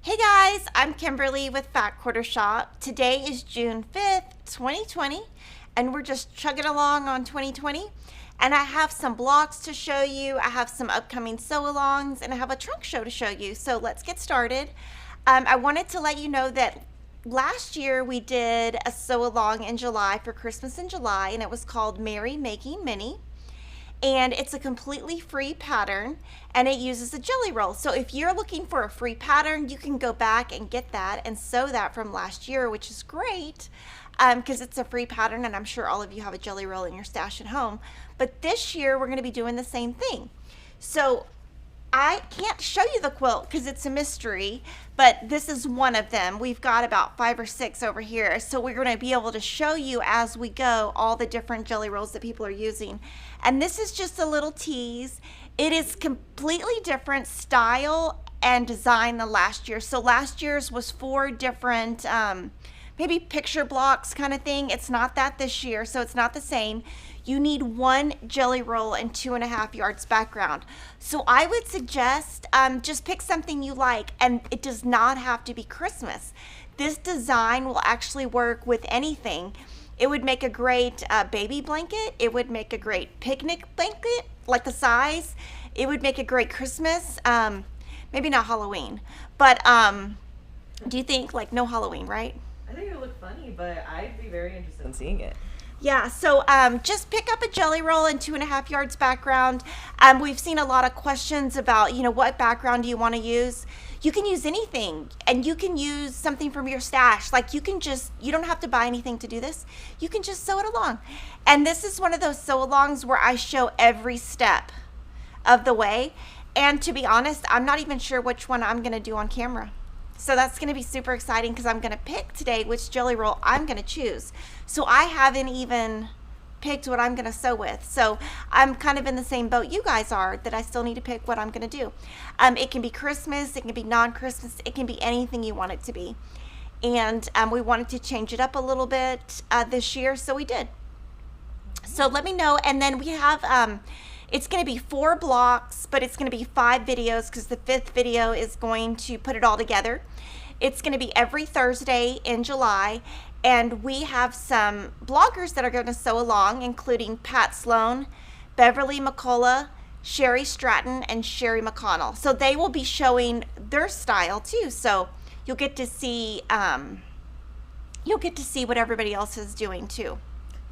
Hey guys, I'm Kimberly with Fat Quarter Shop. Today is June 5th, 2020, and we're just chugging along on 2020. And I have some blogs to show you, I have some upcoming sew-alongs, and I have a trunk show to show you. So let's get started. I wanted to let you know that last year we did a sew-along in July for Christmas in July, and it was called Merrymaking Mini. And it's a completely free pattern, and it uses a jelly roll. So if you're looking for a free pattern, you can go back and get that and sew that from last year, which is great because it's a free pattern, and I'm sure all of you have a jelly roll in your stash at home. But this year we're going to be doing the same thing. So I can't show you the quilt because it's a mystery, but this is one of them. We've got about 5 or 6 over here. So we're going to be able to show you as we go all the different jelly rolls that people are using. And this is just a little tease. It is completely different style and design than last year. So last year's was 4 different maybe picture blocks kind of thing. It's not that this year, so it's not the same. You need 1 jelly roll and 2.5 yards background. So I would suggest just pick something you like, and it does not have to be Christmas. This design will actually work with anything. It would make a great baby blanket. It would make a great picnic blanket, like the size. It would make a great Christmas, maybe not Halloween, but do you think, like, no Halloween, right? I think it would look funny, but I'd be very interested in seeing it. Yeah, so just pick up a jelly roll and 2.5 yards background. We've seen a lot of questions about, what background do you want to use? You can use anything, and you can use something from your stash. Like you don't have to buy anything to do this. You can just sew it along. And this is one of those sew-alongs where I show every step of the way. And to be honest, I'm not even sure which one I'm going to do on camera. So that's going to be super exciting because I'm going to pick today which jelly roll I'm going to choose. So I haven't even picked what I'm going to sew with. So I'm kind of in the same boat you guys are, that I still need to pick what I'm going to do. It can be Christmas, it can be non-Christmas, it can be anything you want it to be. And we wanted to change it up a little bit this year, so we did. So let me know. And then we have... it's going to be 4 blocks, but it's going to be 5 videos because the 5th video is going to put it all together. It's going to be every Thursday in July, and we have some bloggers that are going to sew along, including Pat Sloan, Beverly McCullough, Sherri Stratton, and Sherri McConnell. So they will be showing their style too. So you'll get to see what everybody else is doing too.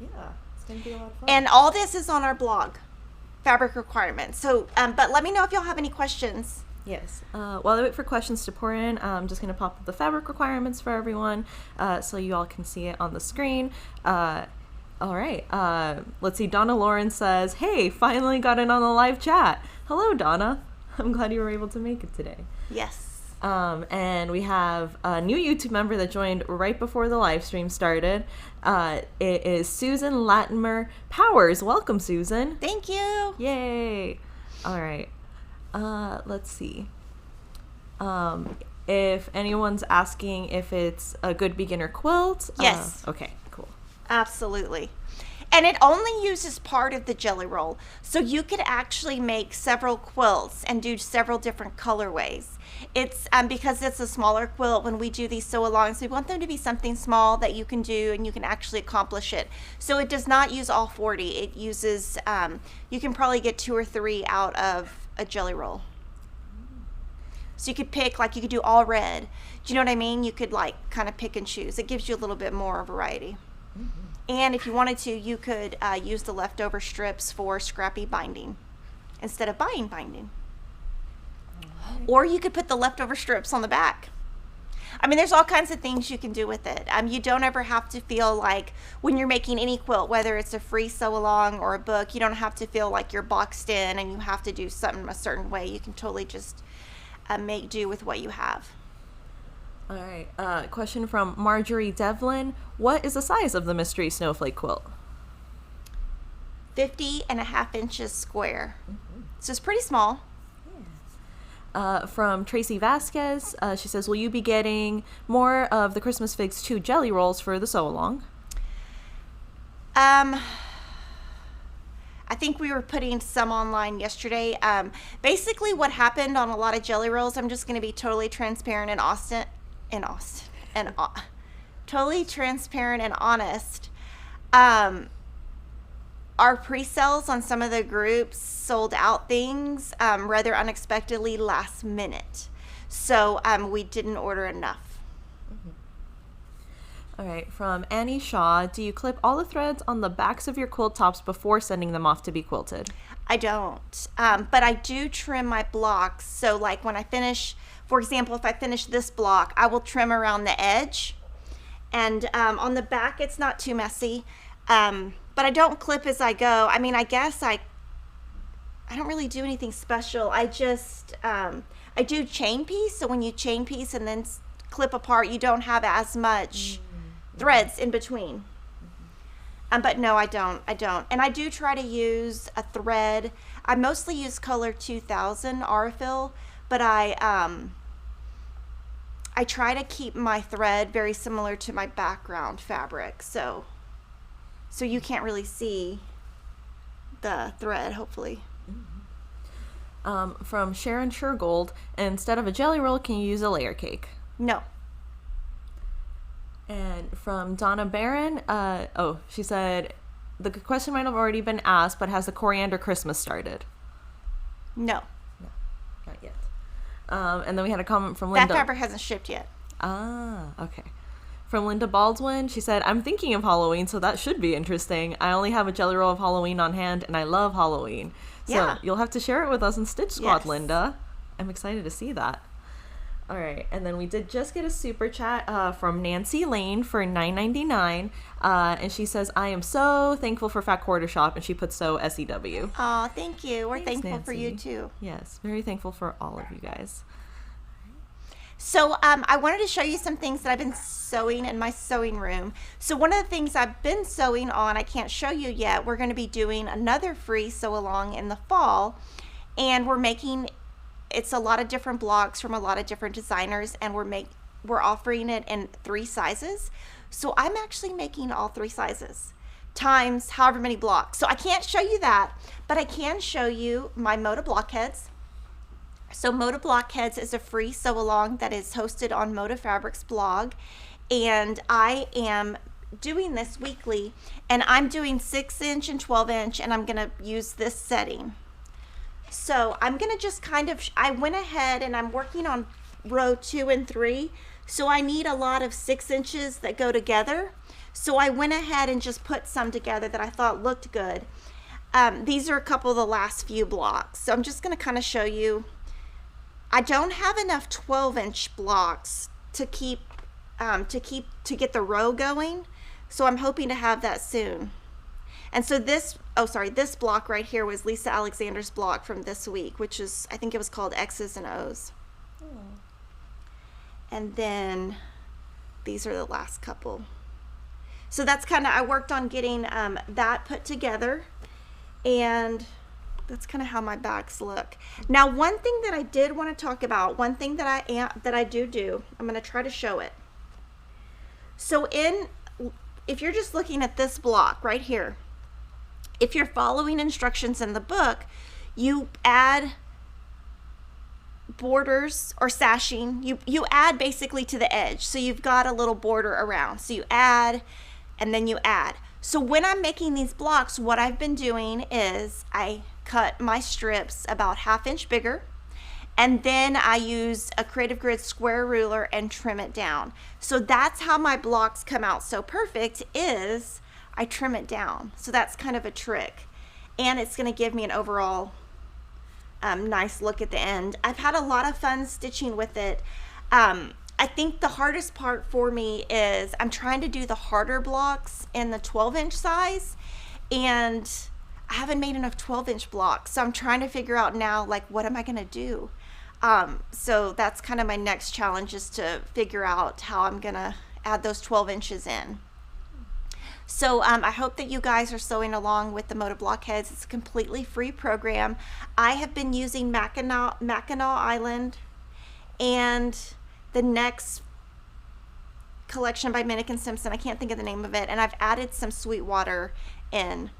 Yeah, it's going to be a lot of fun. And all this is on our blog. Fabric requirements. So, but let me know if y'all have any questions. Yes. While I wait for questions to pour in, I'm just going to pop up the fabric requirements for everyone so you all can see it on the screen. All right. Let's see. Donna Lauren says, hey, finally got in on the live chat. Hello, Donna. I'm glad you were able to make it today. Yes. And we have a new YouTube member that joined right before the live stream started. It is Susan Latimer Powers. Welcome, Susan. Thank you. Yay. All right. Let's see. If anyone's asking if it's a good beginner quilt. Yes. Okay, cool. Absolutely. And it only uses part of the jelly roll. So you could actually make several quilts and do several different colorways. It's because it's a smaller quilt. When we do these sew-alongs, we want them to be something small that you can do and you can actually accomplish it. So it does not use all 40. It uses, you can probably get 2 or 3 out of a jelly roll. So you could pick, like you could do all red. Do you know what I mean? You could like kind of pick and choose. It gives you a little bit more variety. Mm-hmm. And if you wanted to, you could use the leftover strips for scrappy binding instead of buying binding. Or you could put the leftover strips on the back. I mean, there's all kinds of things you can do with it. You don't ever have to feel like when you're making any quilt, whether it's a free sew-along or a book, you don't have to feel like you're boxed in and you have to do something a certain way. You can totally just make do with what you have. All right. Question from Marjorie Devlin. What is the size of the mystery snowflake quilt? 50.5 inches square. Mm-hmm. So it's pretty small. From Tracy Vasquez, she says, will you be getting more of the Christmas Figs 2 jelly rolls for the sew-along? I I think we were putting some online yesterday. Basically what happened on a lot of jelly rolls, I'm just going to be totally transparent totally transparent and honest. Our pre-sales on some of the groups sold out things rather unexpectedly last minute. So we didn't order enough. All right, from Annie Shaw, do you clip all the threads on the backs of your quilt tops before sending them off to be quilted? I don't, but I do trim my blocks. So like when I finish, for example, if I finish this block, I will trim around the edge. And on the back, it's not too messy. But I don't clip as I go. I mean, I guess I don't really do anything special. I just, I do chain piece. So when you chain piece and then clip apart, you don't have as much threads in between. But no, I don't. And I do try to use a thread. I mostly use color 2000 Aurifil, but I try to keep my thread very similar to my background fabric. So you can't really see the thread, hopefully. From Sharon Shergold, instead of a jelly roll, can you use a layer cake? No. And from Donna Barron, she said, the question might have already been asked, but has the coriander Christmas started? No. No, not yet. And then we had a comment from Linda. That fabric hasn't shipped yet. Ah, okay. From Linda Baldwin, she said, I'm thinking of Halloween, so that should be interesting. I only have a jelly roll of Halloween on hand, and I love Halloween. So Yeah. you'll have to share it with us in Stitch Squad, Yes. Linda. I'm excited to see that. All right, and then we did just get a super chat from Nancy Lane for $9.99, and she says, I am so thankful for Fat Quarter Shop, and she puts so SEW. Oh, thank you. We're Thanks, thankful for you Nancy. too. Yes, very thankful for all of you guys. So I wanted to show you some things that I've been sewing in my sewing room. So one of the things I've been sewing on, I can't show you yet. We're going to be doing another free sew along in the fall, and it's a lot of different blocks from a lot of different designers, and we're offering it in 3 sizes. So I'm actually making all 3 sizes times however many blocks. So I can't show you that, but I can show you my Moda Blockheads. So Moda Blockheads is a free sew along that is hosted on Moda Fabrics blog, and I am doing this weekly, and I'm doing 6-inch and 12-inch, and I'm gonna use this setting. So I'm gonna just I went ahead and I'm working on row 2 and 3, so I need a lot of 6 inches that go together. So I went ahead and just put some together that I thought looked good. These are a couple of the last few blocks, so I'm just gonna kind of show you. I don't have enough 12-inch blocks to get the row going, so I'm hoping to have that soon. And so this block right here was Lisa Alexander's block from this week, which is, I think it was called X's and O's. Oh. And then these are the last couple. So that's I worked on getting that put together, and that's kind of how my backs look. Now, one thing that I did want to talk about, one thing that I do, I'm going to try to show it. So if you're just looking at this block right here, if you're following instructions in the book, you add borders or sashing. You add basically to the edge. So you've got a little border around. So you add and then you add. So when I'm making these blocks, what I've been doing is I cut my strips about 1/2 inch bigger, and then I use a Creative Grid square ruler and trim it down. So that's how my blocks come out so perfect, is I trim it down. So that's kind of a trick, and it's going to give me an overall nice look at the end. I've had a lot of fun stitching with it. I think the hardest part for me is I'm trying to do the harder blocks in the 12-inch size, and I haven't made enough 12-inch blocks, so I'm trying to figure out now, like, what am I going to do? So that's kind of my next challenge, is to figure out how I'm going to add those 12 inches in. So I hope that you guys are sewing along with the Moda Blockheads. It's a completely free program. I have been using Mackinac Island and the next collection by Minnick and Simpson. I can't think of the name of it. And I've added some Sweetwater in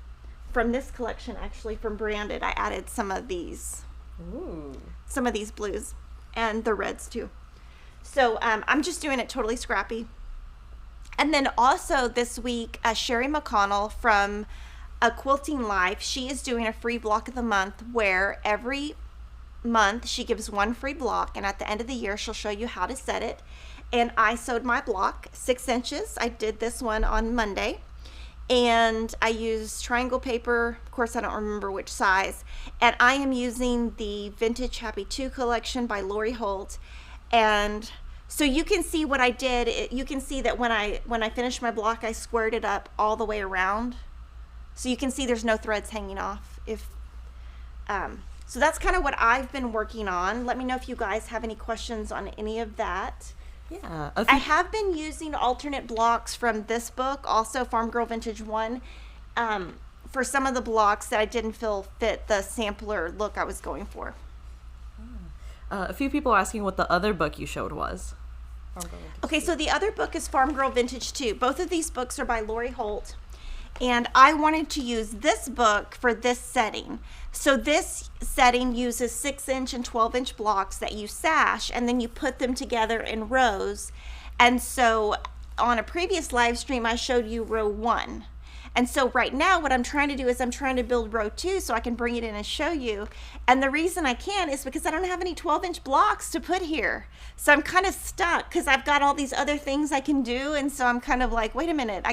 from this collection, actually from Branded, I added some of these. Ooh. Some of these blues and the reds too. So I'm just doing it totally scrappy. And then also this week, Sherri McConnell from Quilting Life, she is doing a free block of the month where every month she gives one free block, and at the end of the year she'll show you how to set it. And I sewed my block 6 inches. I did this one on Monday, and I used triangle paper. Of course, I don't remember which size. And I am using the Vintage Happy 2 collection by Lori Holt. And so you can see what I did. You can see that when I finished my block, I squared it up all the way around. So you can see there's no threads hanging off. So that's kind of what I've been working on. Let me know if you guys have any questions on any of that. Yeah. I have been using alternate blocks from this book, also Farm Girl Vintage 1, for some of the blocks that I didn't feel fit the sampler look I was going for. A few people are asking what the other book you showed was. Okay, so the other book is Farm Girl Vintage 2. Both of these books are by Lori Holt. And I wanted to use this book for this setting. So this setting uses 6-inch and 12-inch blocks that you sash, and then you put them together in rows. And so on a previous live stream, I showed you row 1. And so right now what I'm trying to do is I'm trying to build row 2 so I can bring it in and show you. And the reason I can't is because I don't have any 12-inch blocks to put here. So I'm kind of stuck because I've got all these other things I can do. And so I'm kind of like, wait a minute,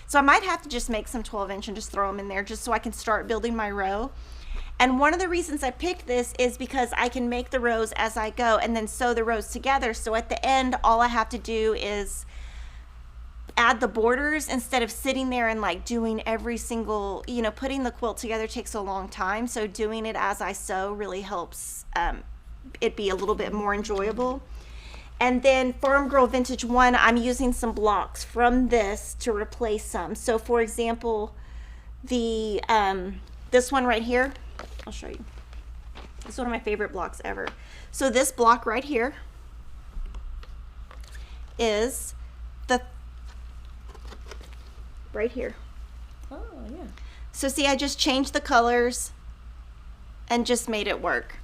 so I might have to just make some 12-inch and just throw them in there just so I can start building my row. And one of the reasons I picked this is because I can make the rows as I go and then sew the rows together. So at the end, all I have to do is add the borders instead of sitting there and like doing every single, putting the quilt together takes a long time. So doing it as I sew really helps it be a little bit more enjoyable. And then Farm Girl Vintage 1, I'm using some blocks from this to replace some. So for example, this one right here, I'll show you. It's one of my favorite blocks ever. So this block right here is right here. Oh, yeah. So see, I just changed the colors and just made it work.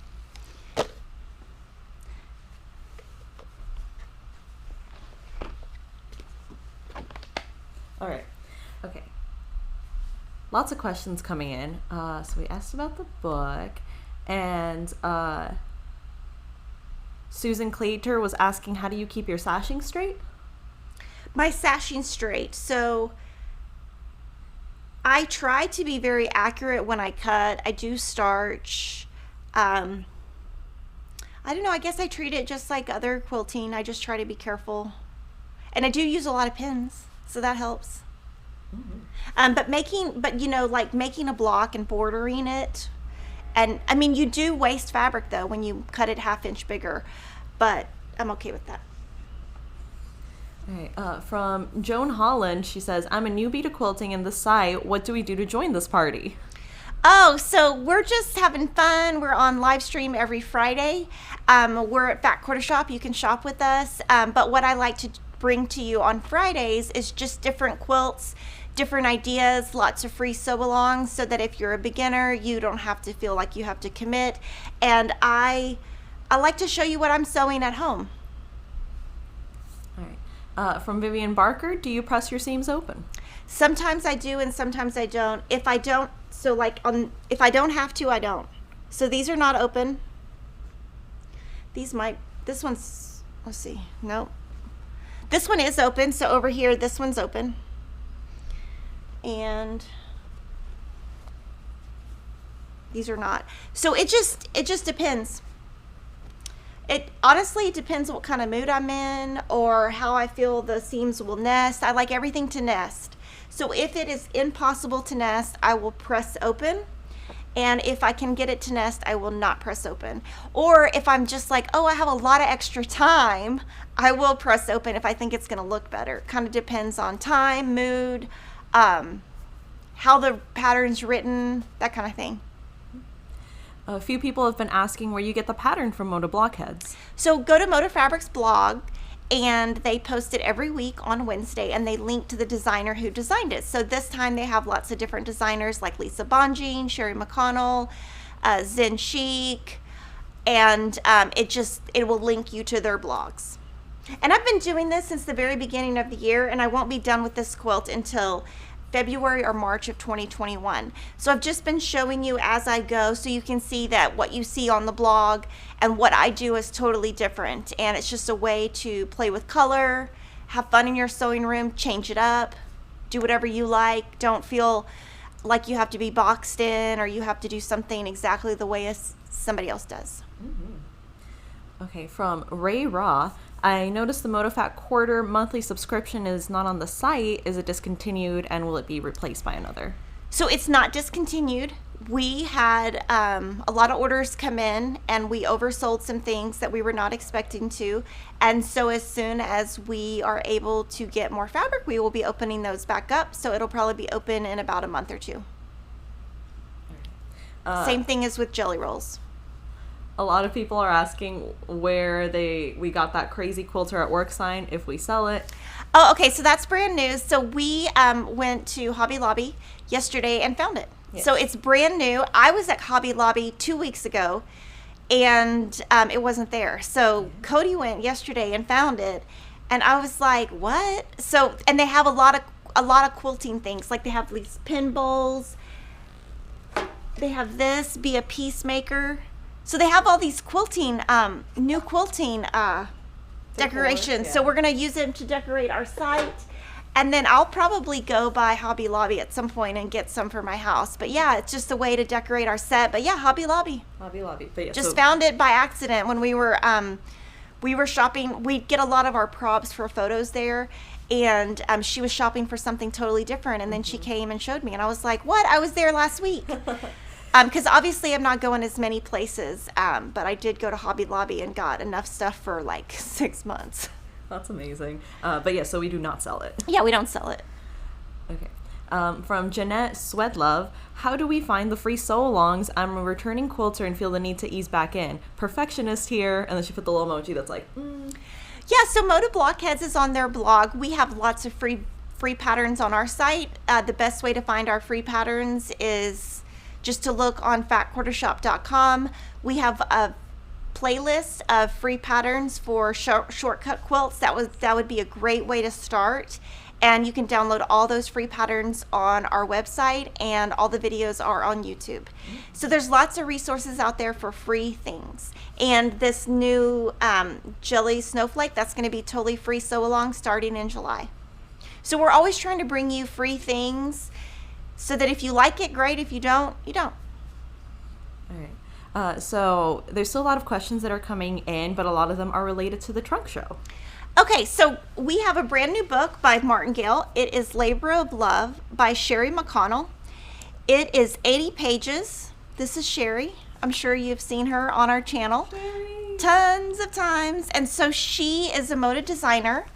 All right. Okay. Lots of questions coming in. So we asked about the book, and Susan Claytor was asking, how do you keep your sashing straight? My sashing straight. So I try to be very accurate when I cut. I do starch. I don't know. I guess I treat it just like other quilting. I just try to be careful. And I do use a lot of pins, so that helps. Mm-hmm. But making a block and bordering it, and I mean, you do waste fabric though when you cut it 1/2 inch bigger, but I'm okay with that. All right, from Joan Holland, she says, I'm a newbie to quilting in the site. What do we do to join this party? Oh, so we're just having fun. We're on live stream every Friday. We're at Fat Quarter Shop. You can shop with us. But what I like to bring to you on Fridays is just different quilts, different ideas, lots of free sew-alongs, so that if you're a beginner, you don't have to feel like you have to commit. And I like to show you what I'm sewing at home. All right. From Vivian Barker, do you press your seams open? Sometimes I do and sometimes I don't. If I don't, if I don't have to, I don't. So these are not open. This one's, let's see, nope. This one is open, so over here, this one's open. And these are not. So it just depends. Honestly, it depends what kind of mood I'm in or how I feel the seams will nest. I like everything to nest. So if it is impossible to nest, I will press open. And if I can get it to nest, I will not press open. Or if I'm just like, oh, I have a lot of extra time, I will press open if I think it's going to look better. Kind of depends on time, mood, how the pattern's written, that kind of thing. A few people have been asking where you get the pattern from Moda Blockheads. So go to Moda Fabrics blog, and they post it every week on Wednesday, and they link to the designer who designed it. So this time they have lots of different designers like Lisa Bonjean, Sherri McConnell, Zen Chic, and it will link you to their blogs. And I've been doing this since the very beginning of the year, and I won't be done with this quilt until February or March of 2021. So I've just been showing you as I go, so you can see that what you see on the blog and what I do is totally different. And it's just a way to play with color, have fun in your sewing room, change it up, do whatever you like. Don't feel like you have to be boxed in or you have to do something exactly the way somebody else does. Okay, from Ray Raw. I noticed the ModaFat quarter monthly subscription is not on the site. Is it discontinued, and will it be replaced by another? So it's not discontinued. We had a lot of orders come in, and we oversold some things that we were not expecting to. And so as soon as we are able to get more fabric, we will be opening those back up. So it'll probably be open in about a month or two. Same thing as with jelly rolls. A lot of people are asking where we got that crazy quilter at work sign, if we sell it. Oh, okay, so that's brand new. So we went to Hobby Lobby yesterday and found it. Yes. So it's brand new. I was at Hobby Lobby 2 weeks ago, and it wasn't there. So Cody went yesterday and found it, and I was like, what? So, and they have a lot of quilting things. Like they have these pin bowls. They have this, Be a Peacemaker. So they have all these quilting, new quilting decorations. Yeah. So we're going to use them to decorate our site. And then I'll probably go by Hobby Lobby at some point and get some for my house. But yeah, it's just a way to decorate our set. But yeah, Hobby Lobby. Hobby Lobby. But yeah, just found it by accident when we were shopping. We get a lot of our props for photos there. And she was shopping for something totally different. And then she came and showed me. And I was like, what? I was there last week. Because obviously I'm not going as many places, but I did go to Hobby Lobby and got enough stuff for like 6 months. That's amazing. But yeah, so we do not sell it. Yeah, we don't sell it. Okay. From Jeanette Swedlove, how do we find the free sew-alongs? I'm a returning quilter and feel the need to ease back in. Perfectionist here. And then she put the little emoji that's like, Yeah, so Moda Blockheads is on their blog. We have lots of free patterns on our site. The best way to find our free patterns is just to look on fatquartershop.com. We have a playlist of free patterns for shortcut quilts. That would be a great way to start. And you can download all those free patterns on our website, and all the videos are on YouTube. So there's lots of resources out there for free things. And this new Jelly Snowflake, that's going to be totally free sew along starting in July. So we're always trying to bring you free things, so that if you like it, great. If you don't, you don't. All right. So there's still a lot of questions that are coming in, but a lot of them are related to the trunk show. Okay, so we have a brand new book by Martingale. It is Labor of Love by Sherri McConnell. It is 80 pages. This is Sherri. I'm sure you've seen her on our channel. Sherri. Tons of times. And so she is a Moda designer,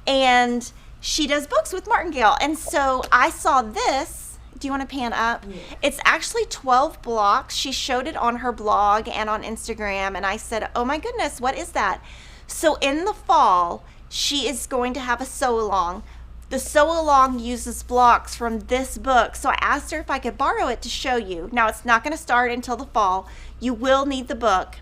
and she does books with Martingale. And so I saw this. Do you want to pan up? Yeah. It's actually 12 blocks. She showed it on her blog and on Instagram, and I said, oh my goodness, what is that? So in the fall, she is going to have a sew-along. The sew-along uses blocks from this book, so I asked her if I could borrow it to show you. Now, it's not going to start until the fall. You will need the book.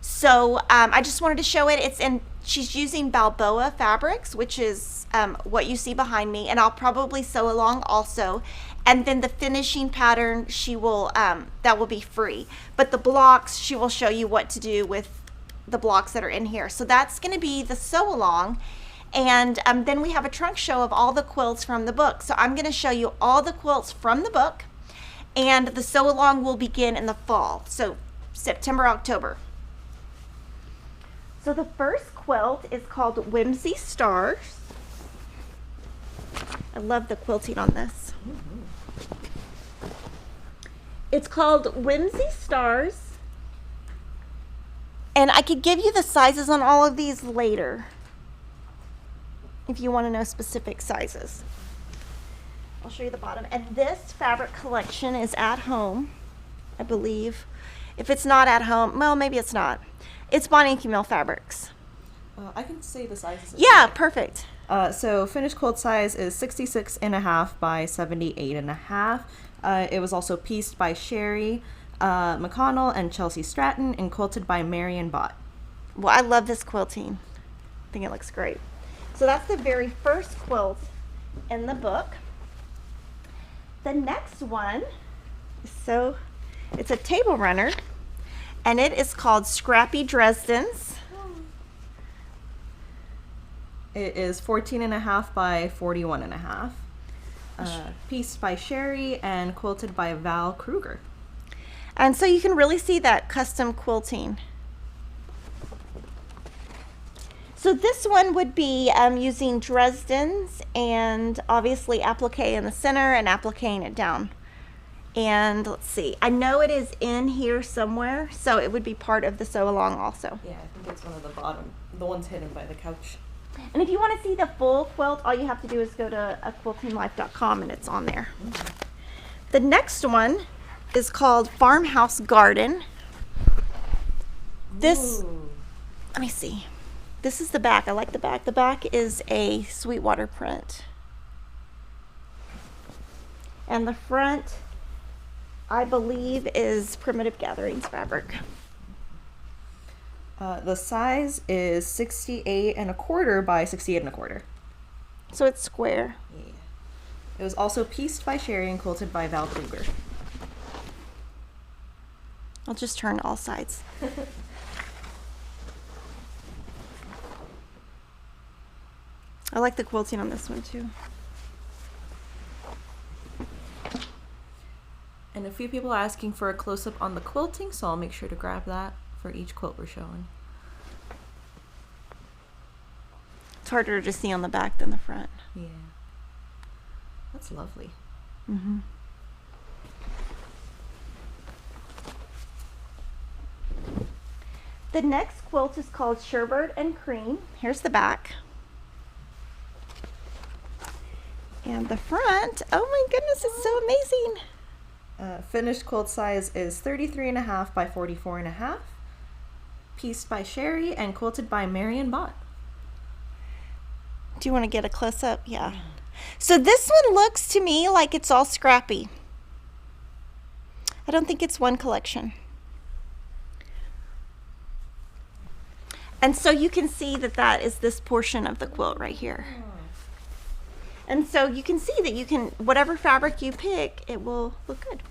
So I just wanted to show it. She's using Balboa fabrics, which is what you see behind me, and I'll probably sew along also. And then the finishing pattern, she will that will be free. But the blocks, she will show you what to do with the blocks that are in here. So that's going to be the sew along. And then we have a trunk show of all the quilts from the book. So I'm going to show you all the quilts from the book, and the sew along will begin in the fall. So September, October. So the first quilt is called Whimsy Stars. I love the quilting on this. It's called Whimsy Stars. And I could give you the sizes on all of these later, if you want to know specific sizes. I'll show you the bottom. And this fabric collection is at home, I believe. If it's not at home, well, maybe it's not. It's Bonnie and Camille Fabrics. I can say the sizes. Yeah, perfect. So finished quilt size is 66.5 by 78.5. It was also pieced by Sherri McConnell and Chelsi Stratton and quilted by Marion Bott. Well, I love this quilting. I think it looks great. So that's the very first quilt in the book. The next one is it's a table runner, and it is called Scrappy Dresden's. It is 14.5 by 41.5. Pieced by Sherri and quilted by Val Kruger. And so you can really see that custom quilting. So this one would be using Dresden's and obviously applique in the center and appliquing it down. And let's see, I know it is in here somewhere, so it would be part of the sew along also. Yeah, I think it's one of the ones hidden by the couch. And if you want to see the full quilt, all you have to do is go to quiltinglife.com and it's on there. The next one is called Farmhouse Garden. Let me see. This is the back. I like the back. The back is a Sweetwater print. And the front, I believe, is Primitive Gatherings fabric. The size is 68.25 by 68.25. So it's square. Yeah. It was also pieced by Sherri and quilted by Val Kruger. I'll just turn all sides. I like the quilting on this one too. And a few people are asking for a close-up on the quilting, so I'll make sure to grab that for each quilt we're showing. It's harder to see on the back than the front. Yeah. That's lovely. Mm-hmm. The next quilt is called Sherbert and Cream. Here's the back. And the front, oh my goodness, it's so amazing. Finished quilt size is 33.5 by 44.5. Pieced by Sherri and quilted by Marion Bott. Do you want to get a close-up? Yeah. So this one looks to me like it's all scrappy. I don't think it's one collection. And so you can see that that is this portion of the quilt right here. And so you can see that you can, whatever fabric you pick, it will look good.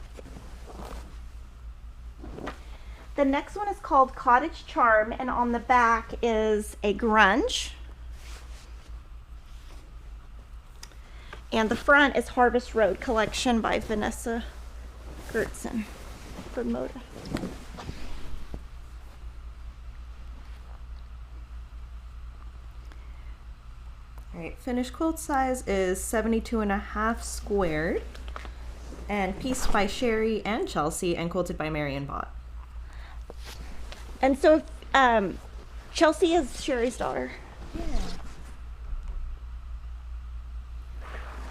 The next one is called Cottage Charm, and on the back is a grunge. And the front is Harvest Road Collection by Vanessa Goertzen from Moda. Alright, finished quilt size is 72.5 squared and pieced by Sherri and Chelsi and quilted by Marion Bott. And so Chelsi is Sherri's daughter. Yeah.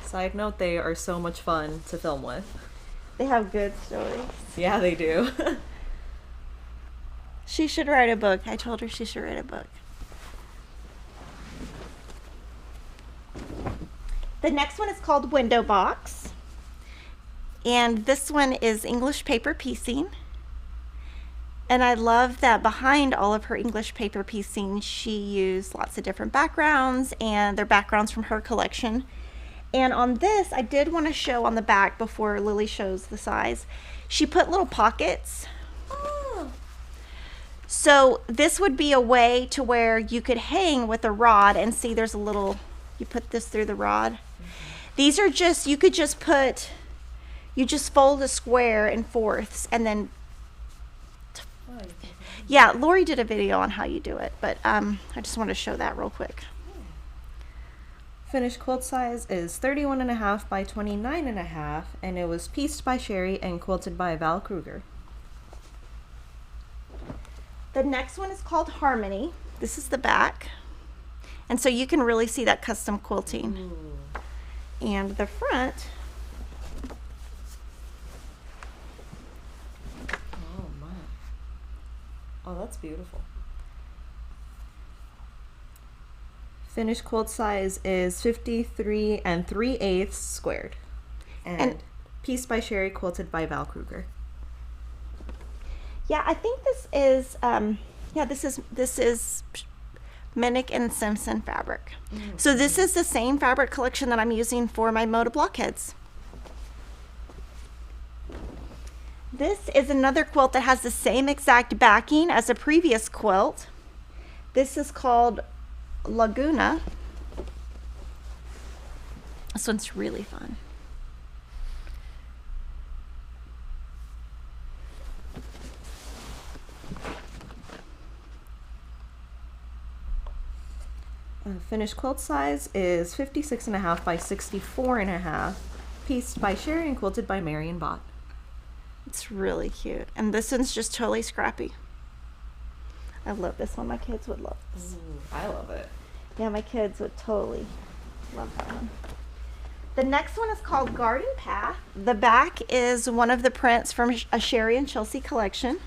Side note, they are so much fun to film with. They have good stories. Yeah, they do. She should write a book. I told her she should write a book. The next one is called Window Box. And this one is English paper piecing. And I love that behind all of her English paper piecing, she used lots of different backgrounds, and they're backgrounds from her collection. And on this, I did want to show on the back before Lily shows the size, she put little pockets. Oh. So this would be a way to where you could hang with a rod and see there's a little, you put this through the rod. These are just, you could just put, you just fold a square in fourths and then, yeah, Lori did a video on how you do it, but I just want to show that real quick. Finished quilt size is 31.5 by 29.5 and it was pieced by Sherri and quilted by Val Kruger. The next one is called Harmony. This is the back. And so you can really see that custom quilting. Ooh. And the front, oh my. Oh, that's beautiful. Finished quilt size is 53 3/8 squared. And piece by Sherri, quilted by Val Kruger. Yeah, I think this is this is Minnick and Simpson fabric. So this is the same fabric collection that I'm using for my Moda Blockheads. This is another quilt that has the same exact backing as a previous quilt. This is called Laguna. This one's really fun. Finished quilt size is 56.5 by 64.5, pieced by Sherri and quilted by Marion Bott. It's really cute. And this one's just totally scrappy. I love this one. My kids would love this. Ooh, I love it. Yeah, my kids would totally love that one. The next one is called Garden Path. The back is one of the prints from a Sherri and Chelsi collection.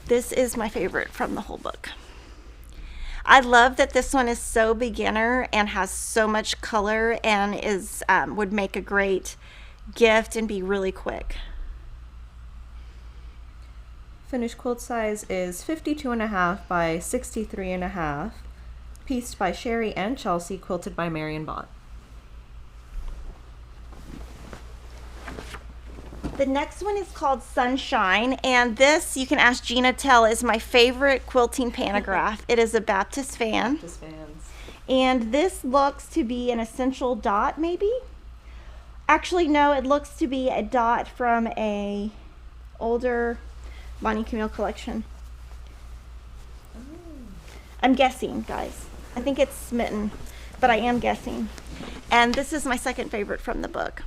This is my favorite from the whole book. I love that this one is so beginner and has so much color and is would make a great gift and be really quick. Finished quilt size is 52.5 by 63.5, pieced by Sherri and Chelsi, quilted by Marion Bott. The next one is called Sunshine, and this, you can ask Gina Tell, is my favorite quilting pantograph. It is a Baptist fan. Baptist fans. And this looks to be an essential dot, maybe? Actually, no, it looks to be a dot from a older Bonnie Camille collection. I'm guessing, guys. I think it's Smitten, but I am guessing. And this is my second favorite from the book.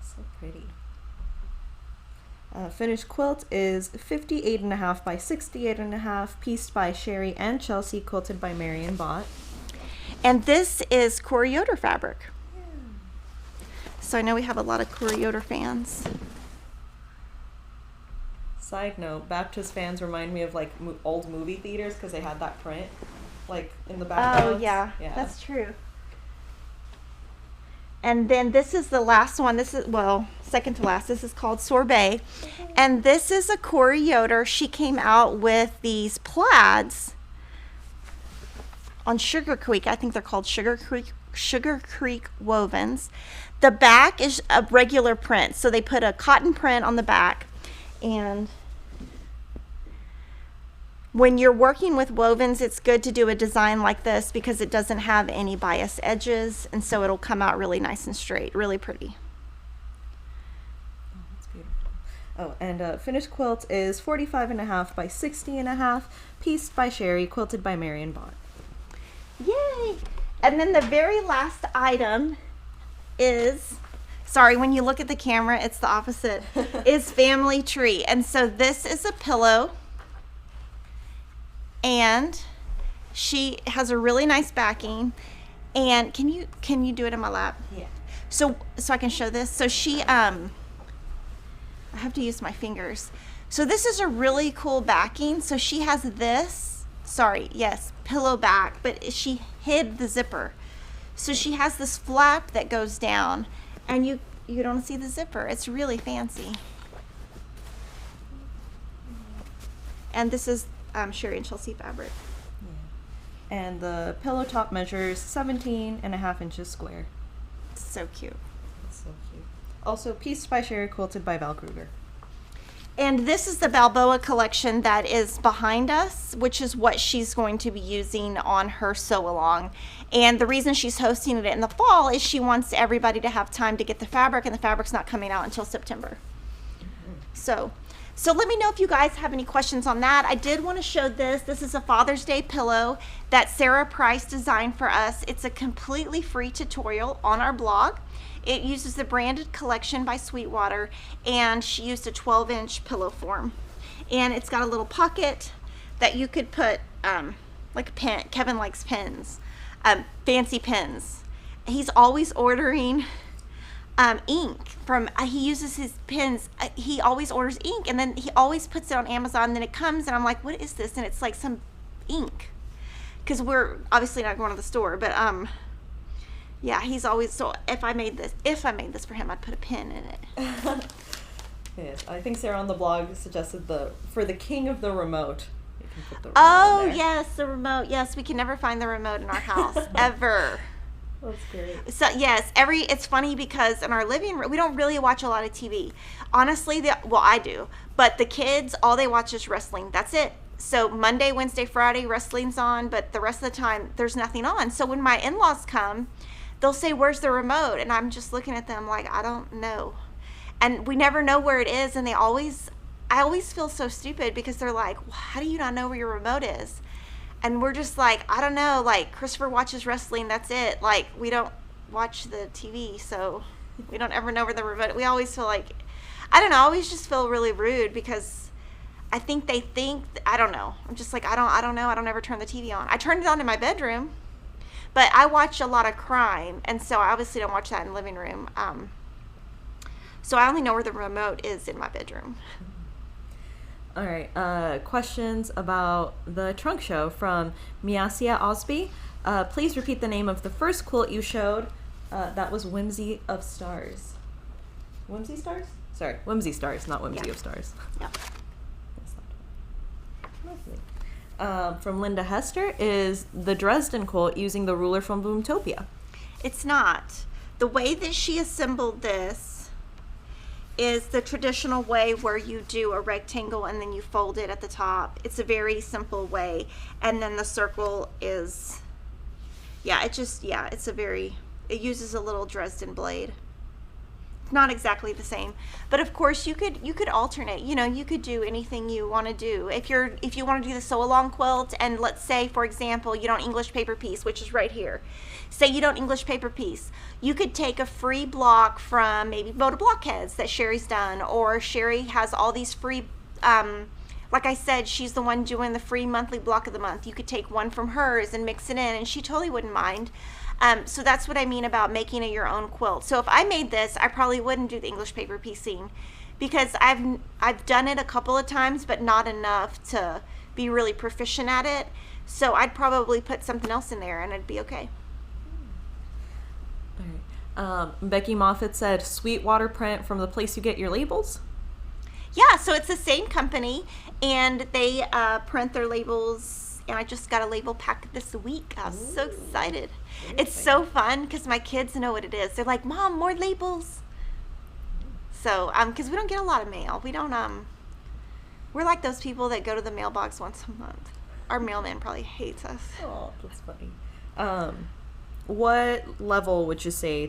So pretty. Finished quilt is 58.5 by 68.5, pieced by Sherri and Chelsi, quilted by Marion Bott. And this is Corey Yoder fabric. Yeah. So I know we have a lot of Corey Yoder fans. Side note, Baptist fans remind me of like old movie theaters because they had that print like in the background. Oh yeah, that's true. And then this is the last one. This is, well, second to last. This is called Sorbet. And this is a Corey Yoder. She came out with these plaids on Sugar Creek. I think they're called Sugar Creek wovens. The back is a regular print. So they put a cotton print on the back. And when you're working with wovens, it's good to do a design like this because it doesn't have any bias edges, and so it'll come out really nice and straight, really pretty. Oh, that's beautiful. Oh, and finished quilt is 45.5 by 60.5, pieced by Sherri, quilted by Marion Bott. Yay! And then the very last item is, sorry, when you look at the camera, it's the opposite, is Family Tree. And so this is a pillow. And she has a really nice backing. And can you do it in my lap? Yeah. So I can show this. So she I have to use my fingers. So this is a really cool backing. So she has this, pillow back, but she hid the zipper. So she has this flap that goes down, and you don't see the zipper. It's really fancy. And this is Sherri and Chelsi fabric. Yeah. And the pillow top measures 17.5 inches square. It's so cute. It's so cute. Also pieced by Sherri, quilted by Val Kruger. And this is the Balboa collection that is behind us, which is what she's going to be using on her sew along. And the reason she's hosting it in the fall is she wants everybody to have time to get the fabric, and the fabric's not coming out until September. So let me know if you guys have any questions on that. I did want to show this. This is a Father's Day pillow that Sarah Price designed for us. It's a completely free tutorial on our blog. It uses the branded collection by Sweetwater, and she used a 12-inch pillow form. And it's got a little pocket that you could put like a pen. Kevin likes pens, fancy pens. He's always ordering ink from, he uses his pens. He always orders ink, and then he always puts it on Amazon, and then it comes, and I'm like, what is this? And it's like some ink, because we're obviously not going to the store, but yeah, he's always, so if I made this for him, I'd put a pen in it. Yes, I think Sarah on the blog suggested for the king of the remote. You can put the remote Oh, in there. yes, the remote. Yes, we can never find the remote in our house, ever. That's great. So, yes, it's funny because in our living room, we don't really watch a lot of TV. Honestly, well, I do. But the kids, all they watch is wrestling. That's it. So Monday, Wednesday, Friday, wrestling's on, but the rest of the time, there's nothing on. So when my in-laws come, they'll say, where's the remote? And I'm just looking at them like, I don't know. And we never know where it is, and I always feel so stupid because they're like, well, how do you not know where your remote is? And we're just like, I don't know, like, Christopher watches wrestling, that's it. Like, we don't watch the TV, so we don't ever know where the remote, we always feel like, I don't know, I always just feel really rude because I think they think, I don't know. I'm just like, I don't know, I don't ever turn the TV on. I turn it on in my bedroom, but I watch a lot of crime, and so I obviously don't watch that in the living room. So I only know where the remote is in my bedroom. All right, questions about the trunk show from Miasia Osby. Please repeat the name of the first quilt you showed. That was Whimsy of Stars. Whimsy Stars? Sorry, Whimsy Stars, not Whimsy of Stars. Yeah. Lovely. From Linda Hester is the Dresden quilt using the ruler from Boomtopia. It's not. The way that she assembled this is the traditional way where you do a rectangle and then you fold it at the top. It's a very simple way. And then the circle is, it uses a little Dresden blade. Not exactly the same, but of course you could alternate. You could do anything you want to do. If you want to do the sew along quilt, and let's say, for example, you don't English paper piece, which is right here. Say you don't English paper piece, you could take a free block from maybe Moda Blockheads that Sherri's done, or Sherri has all these free, like I said, she's the one doing the free monthly block of the month. You could take one from hers and mix it in, and she totally wouldn't mind. So that's what I mean about making it your own quilt. So if I made this, I probably wouldn't do the English paper piecing because I've done it a couple of times, but not enough to be really proficient at it. So I'd probably put something else in there and it'd be okay. All right. Becky Moffat said Sweetwater print from the place you get your labels. Yeah, so it's the same company, and they print their labels. And I just got a label pack this week. I was so excited. It's so fun because my kids know what it is. They're like, Mom, more labels. So, because we don't get a lot of mail. We don't, we're like those people that go to the mailbox once a month. Our mailman probably hates us. Oh, that's funny. What level would you say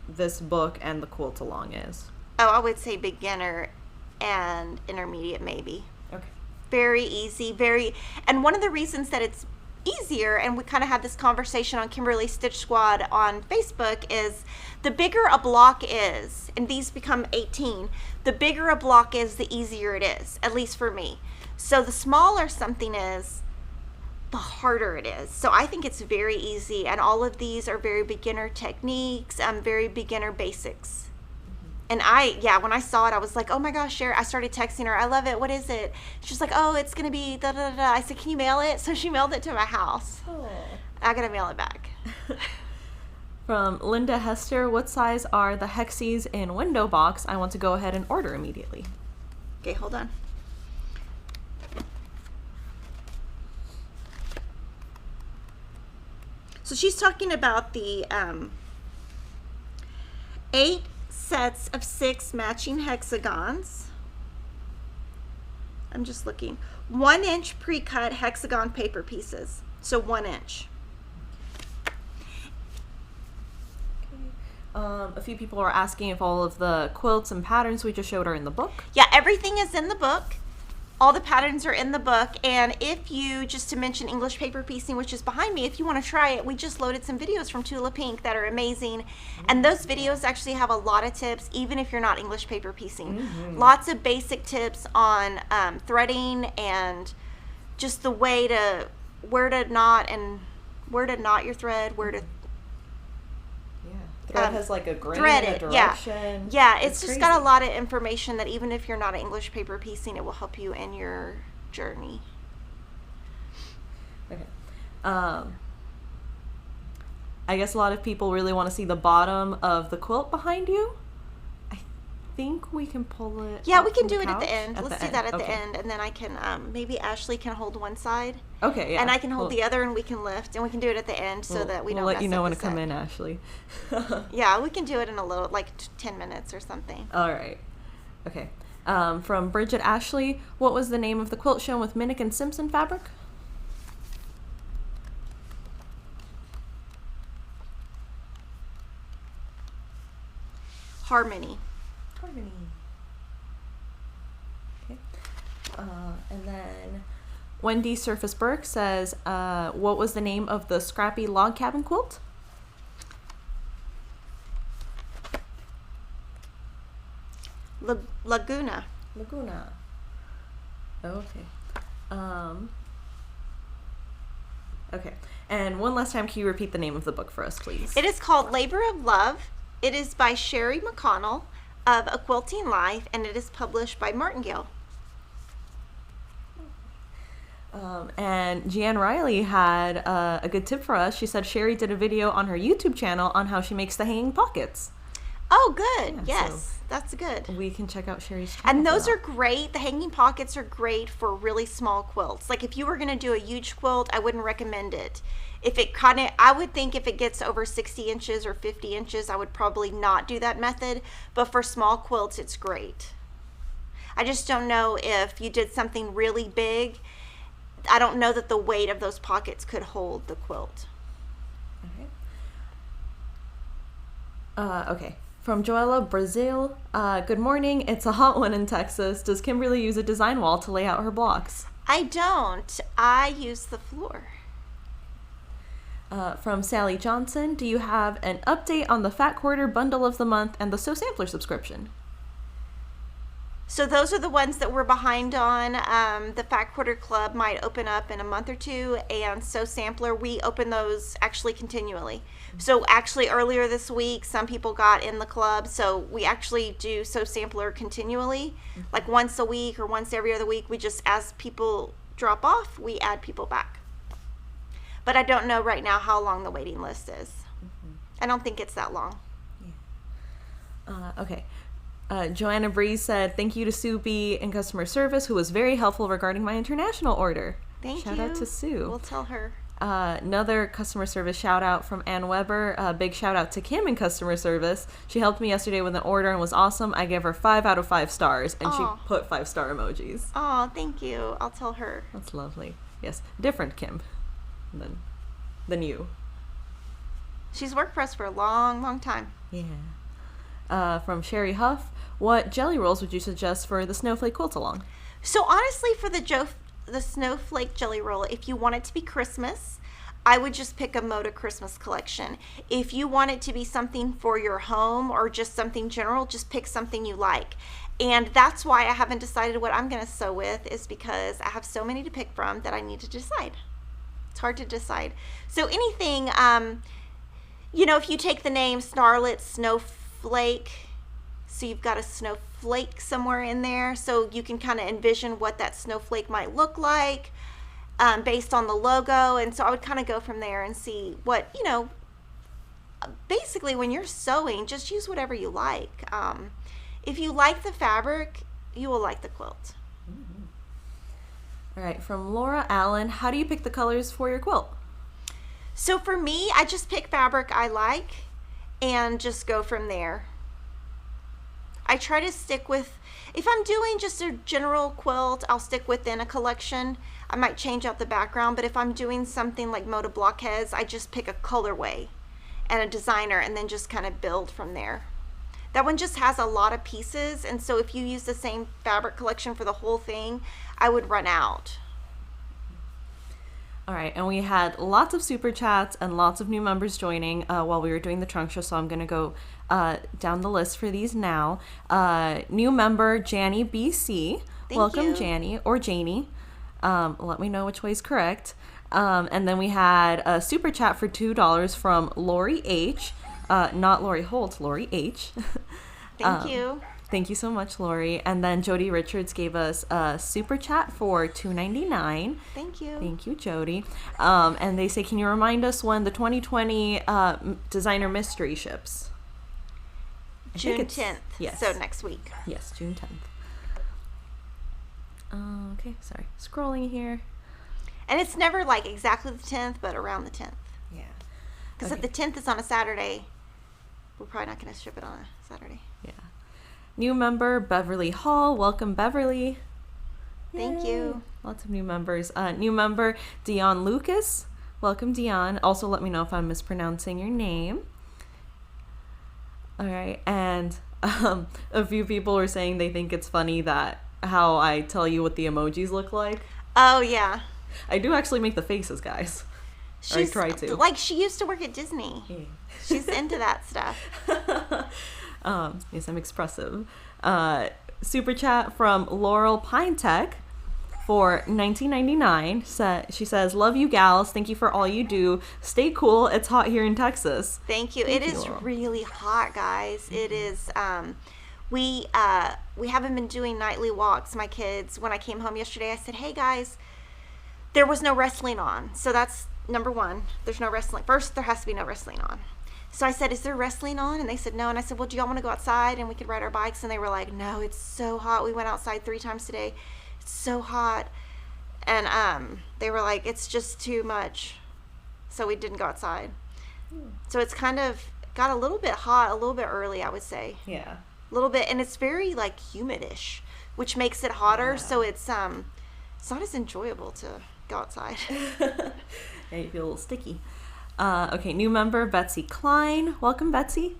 this book and the quilt along is? Oh, I would say beginner and intermediate maybe. Okay. Very easy, and one of the reasons that it's easier, and we kind of had this conversation on Kimberly Stitch Squad on Facebook, is the bigger a block is, and these become 18, the bigger a block is, the easier it is, at least for me. So the smaller something is, the harder it is. So I think it's very easy, and all of these are very beginner techniques, very beginner basics. And when I saw it, I was like, oh my gosh, Sherri. I started texting her, I love it. What is it? She's like, oh, it's going to be da da da. I said, can you mail it? So she mailed it to my house. Oh. I got to mail it back. From Linda Hester, what size are the Hexies in window box? I want to go ahead and order immediately. Okay, hold on. So she's talking about the 8 sets of 6 matching hexagons. I'm just looking. 1 inch pre-cut hexagon paper pieces. So 1 inch. A few people are asking if all of the quilts and patterns we just showed are in the book. Yeah, everything is in the book. All the patterns are in the book. And if you, just to mention English paper piecing, which is behind me, if you want to try it, we just loaded some videos from Tula Pink that are amazing. And those videos actually have a lot of tips, even if you're not English paper piecing. Mm-hmm. Lots of basic tips on threading and just the way to, where to knot your thread, where to... Yeah. Thread has like a grain threaded, and a direction. Yeah, it's just crazy. got a lot of information that even if you're not English paper piecing, it will help you in your journey. Okay. I guess a lot of people really want to see the bottom of the quilt behind you. I think we can pull it. Yeah, up we can from do the it at the couch? end. Let's do that at the Okay. end, and then I can maybe Ashley can hold one side. Okay, yeah. And I can hold We'll- the other, and we can lift, and we can do it at the end so that we we'll don't let you mess know up when the to come set. in, Ashley. Yeah, we can do it in a little, like 10 minutes or something. All right. Okay. From Bridget Ashley, what was the name of the quilt shown with Minnick and Simpson fabric? Harmony. Harmony. Okay. And then Wendy Surface Burke says, what was the name of the scrappy log cabin quilt? Laguna. Laguna. Okay. Okay. And one last time, can you repeat the name of the book for us, please? It is called Labor of Love. It is by Sherri McConnell of A Quilting Life, and it is published by Martingale. And Jeanne Riley had a good tip for us. She said Sherri did a video on her YouTube channel on how she makes the hanging pockets. Oh, good. Yeah, Yes, that's good. We can check out Sherri's channel. And for those that. are great. The hanging pockets are great for really small quilts. Like if you were going to do a huge quilt, I wouldn't recommend it. If it I would think if it gets over 60 inches or 50 inches, I would probably not do that method. But for small quilts, it's great. I just don't know if you did something really big. I don't know that the weight of those pockets could hold the quilt. Okay. From Joella Brazil, good morning. It's a hot one in Texas. Does Kimberly use a design wall to lay out her blocks? I don't. I use the floor. From Sally Johnson, do you have an update on the Fat Quarter Bundle of the Month and the So Sampler subscription? So those are the ones that we're behind on. The Fat Quarter Club might open up in a month or two, and So Sampler, we open those actually continually. So actually earlier this week, some people got in the club, so we actually do So Sampler continually, like once a week or once every other week. We just, as people drop off, we add people back. But I don't know right now how long the waiting list is. I don't think it's that long. Okay. Joanna Breeze said, thank you to Sue B in customer service, who was very helpful regarding my international order. Thank you. Shout out to Sue. We'll tell her. Another customer service shout out from Ann Weber. Big shout out to Kim in customer service. She helped me yesterday with an order and was awesome. I gave her 5 out of 5 stars, and Aw. she put 5-star emojis. Oh, thank you. I'll tell her. That's lovely. Yes, different Kim than you. She's worked for us for a long, long time. Yeah. From Sherry Huff, what jelly rolls would you suggest for the Snowflake quilt along? So honestly, for the Snowflake jelly roll, if you want it to be Christmas, I would just pick a Moda Christmas collection. If you want it to be something for your home or just something general, just pick something you like. And that's why I haven't decided what I'm going to sew with, is because I have so many to pick from that I need to decide. It's hard to decide. So anything, if you take the name Snarlet, Snowflake, so you've got a snowflake somewhere in there, so you can kind of envision what that snowflake might look like based on the logo. And so I would kind of go from there and see what, basically when you're sewing, just use whatever you like. If you like the fabric, you will like the quilt. All right, from Laura Allen, how do you pick the colors for your quilt? So for me, I just pick fabric I like and just go from there. I try to stick with, if I'm doing just a general quilt, I'll stick within a collection. I might change out the background, but if I'm doing something like Moda Blockheads, I just pick a colorway and a designer and then just kind of build from there. That one just has a lot of pieces, and so if you use the same fabric collection for the whole thing, I would run out. All right, and we had lots of super chats and lots of new members joining while we were doing the trunk show, so I'm going to go down the list for these now. New member, Janny BC. Welcome, you. Janny, or Janie. Let me know which way is correct. And then we had a super chat for $2 from Lori H. Not Lori Holt, Lori H. Thank you. Thank you so much, Lori. And then Jody Richards gave us a super chat for $2.99. Thank you. Thank you, Jody. And they say, can you remind us when the 2020 designer mystery ships? June 10th. Yes. So next week. Yes, June 10th. Okay, sorry. Scrolling here. And it's never like exactly the 10th, but around the 10th. Yeah. Because if the 10th is on a Saturday, we're probably not going to ship it on a Saturday. Yeah. New member, Beverly Hall. Welcome, Beverly. Thank Yay. you. Lots of new members. New member, Dion Lucas. Welcome, Dion. Also, let me know if I'm mispronouncing your name. All right. And a few people are saying they think it's funny that how I tell you what the emojis look like. Oh, yeah. I do actually make the faces, guys. Or I try to. Like, she used to work at Disney. Yeah. She's into that stuff. Yes, I'm expressive. Super chat from Laurel Pine Tech for $19.99. She says, love you gals. Thank you for all you do. Stay cool. It's hot here in Texas. Thank you. It is really hot, guys. It is. We haven't been doing nightly walks, my kids. When I came home yesterday, I said, hey, guys, there was no wrestling on. So that's number one. There's no wrestling. First, there has to be no wrestling on. So I said, is there wrestling on? And they said, no. And I said, well, do y'all want to go outside and we could ride our bikes? And they were like, no, it's so hot. We went outside 3 times today. It's so hot. And they were like, it's just too much. So we didn't go outside. So it's kind of got a little bit hot, a little bit early, I would say. Yeah. A little bit. And it's very like humidish, which makes it hotter. Yeah. So it's not as enjoyable to go outside. Yeah, you feel a little sticky. Okay, new member, Betsy Klein. Welcome, Betsy.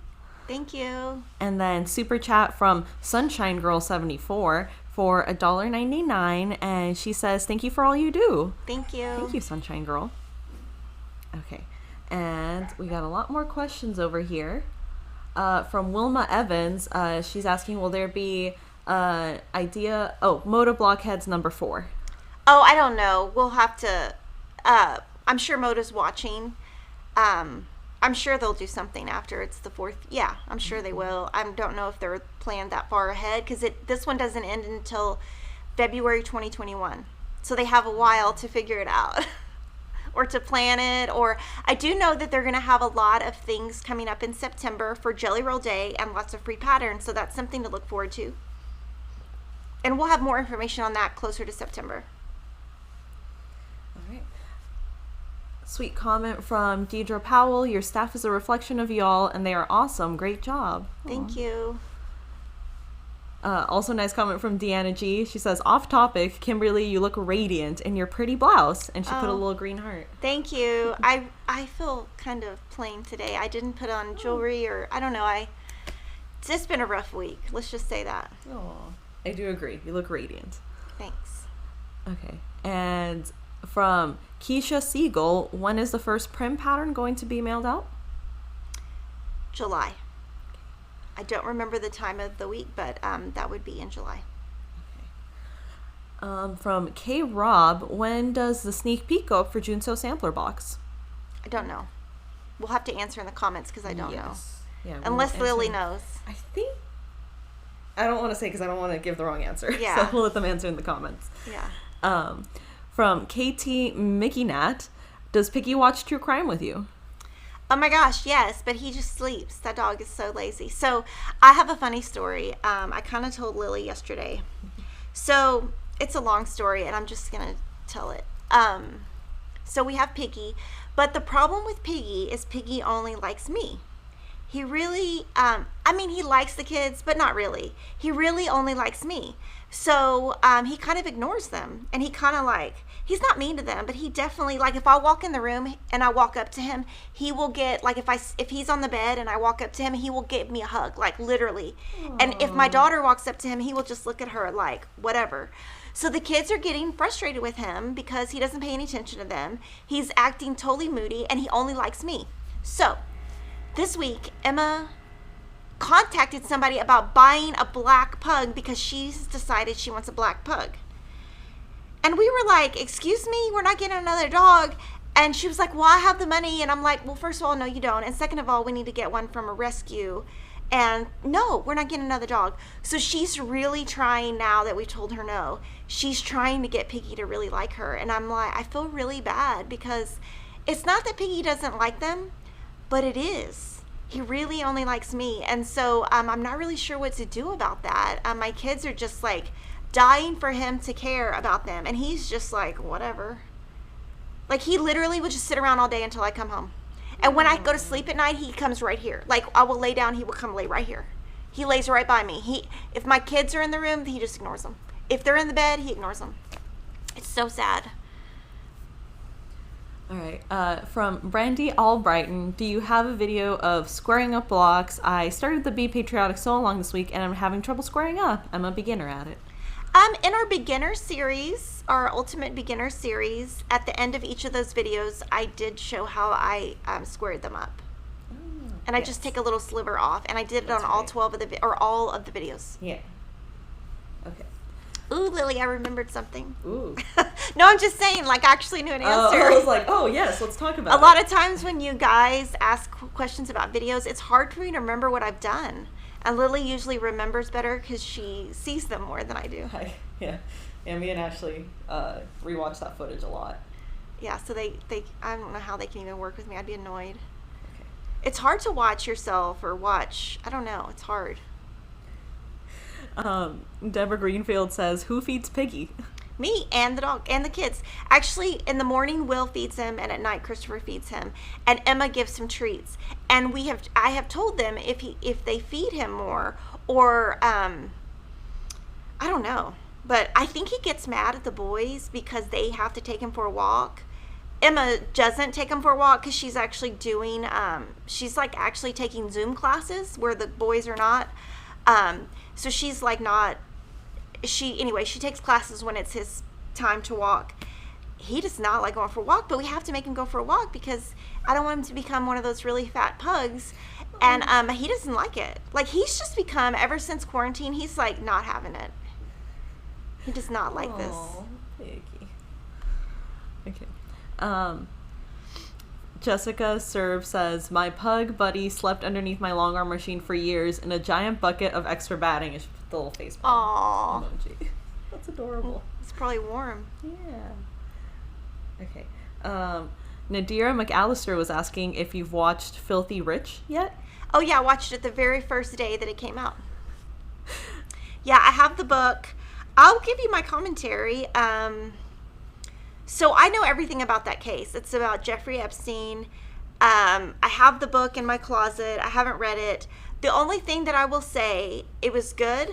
Thank you. And then super chat from Sunshine Girl 74 for $1.99. And she says, thank you for all you do. Thank you. Thank you, Sunshine Girl. Okay. And we got a lot more questions over here. From Wilma Evans. She's asking, will there be Moda Blockheads number 4? Oh, I don't know. We'll have to, I'm sure Moda's watching. I'm sure they'll do something after it's the 4th. Yeah, I'm sure they will. I don't know if they're planned that far ahead because this one doesn't end until February 2021. So they have a while to figure it out or to plan it. Or I do know that they're going to have a lot of things coming up in September for Jelly Roll Day and lots of free patterns. So that's something to look forward to. And we'll have more information on that closer to September. Sweet comment from Deidre Powell. Your staff is a reflection of y'all, and they are awesome. Great job. Thank you. Also, nice comment from Deanna G. She says, off topic, Kimberly, you look radiant in your pretty blouse. And she put a little green heart. Thank you. I feel kind of plain today. I didn't put on jewelry or, I don't know. It's just been a rough week. Let's just say that. Oh, I do agree. You look radiant. Thanks. Okay. And from Keisha Siegel, when is the first prim pattern going to be mailed out? July. I don't remember the time of the week, but that would be in July. Okay. From K Rob, when does the sneak peek go up for Junso sampler box? I don't know. We'll have to answer in the comments because I don't know. Yeah, unless Lily knows. I don't want to say because I don't want to give the wrong answer. Yeah. So we'll let them answer in the comments. Yeah. From KT Mickey does Piggy watch true crime with you? Oh my gosh, yes, but he just sleeps. That dog is so lazy. So I have a funny story. I kind of told Lily yesterday. So it's a long story, and I'm just going to tell it. So we have Piggy, but the problem with Piggy is Piggy only likes me. He really, he likes the kids, but not really. He really only likes me. So he kind of ignores them, and he kind of he's not mean to them, but he definitely, if I walk in the room and I walk up to him, he will get, if he's on the bed and I walk up to him, he will give me a hug, literally. Aww. And if my daughter walks up to him, he will just look at her whatever. So the kids are getting frustrated with him because he doesn't pay any attention to them. He's acting totally moody, and he only likes me. So this week, Emma contacted somebody about buying a black pug because she's decided she wants a black pug. And we were like, excuse me, we're not getting another dog. And she was like, well, I have the money. And I'm like, well, first of all, no, you don't. And second of all, we need to get one from a rescue. And no, we're not getting another dog. So she's really trying, now that we told her no, she's trying to get Piggy to really like her. And I'm like, I feel really bad, because it's not that Piggy doesn't like them, but it is. He really only likes me. And so I'm not really sure what to do about that. My kids are just like dying for him to care about them. And he's just like, whatever. Like, he literally would just sit around all day until I come home. And when I go to sleep at night, he comes right here. Like, I will lay down, he will come lay right here. He lays right by me. If my kids are in the room, he just ignores them. If they're in the bed, he ignores them. It's so sad. All right. From Brandy Albrighton, do you have a video of squaring up blocks? I started the Be Patriotic Sew Along this week, and I'm having trouble squaring up. I'm a beginner at it. In our beginner series, our ultimate beginner series, at the end of each of those videos, I did show how I squared them up. And I just take a little sliver off, and I did it on all 12 of the all of the videos. Yeah. Okay. Ooh, Lily, I remembered something. Ooh. No, I'm just saying, like, I actually knew an answer. I was like, oh yes, let's talk about it. A lot of times when you guys ask questions about videos, it's hard for me to remember what I've done. And Lily usually remembers better because she sees them more than I do. Yeah. And me and Ashley rewatch that footage a lot. Yeah, so they I don't know how they can even work with me. I'd be annoyed. Okay. It's hard to watch yourself or watch. I don't know. It's hard. Deborah Greenfield says, who feeds Piggy? Me and the dog and the kids. Actually, in the morning, Will feeds him, and at night, Christopher feeds him, and Emma gives him treats. And I have told them if they feed him more, or I don't know, but I think he gets mad at the boys because they have to take him for a walk. Emma doesn't take him for a walk because she's actually doing she's like actually taking Zoom classes where the boys are not. So she's like not. She takes classes when it's his time to walk. He does not like going for a walk, but we have to make him go for a walk because I don't want him to become one of those really fat pugs. And he doesn't like it. Like, he's just become, ever since quarantine, he's like not having it. He does not like this. Piggy. Okay. Jessica Serve says, my pug buddy slept underneath my long arm machine for years in a giant bucket of extra batting. And she put the little face palm emoji. That's adorable. It's probably warm. Yeah. Okay. Nadira McAllister was asking if you've watched Filthy Rich yet? Oh, yeah, I watched it the very first day that it came out. Yeah, I have the book. I'll give you my commentary. So I know everything about that case. It's about Jeffrey Epstein. I have the book in my closet. I haven't read it. The only thing that I will say, it was good,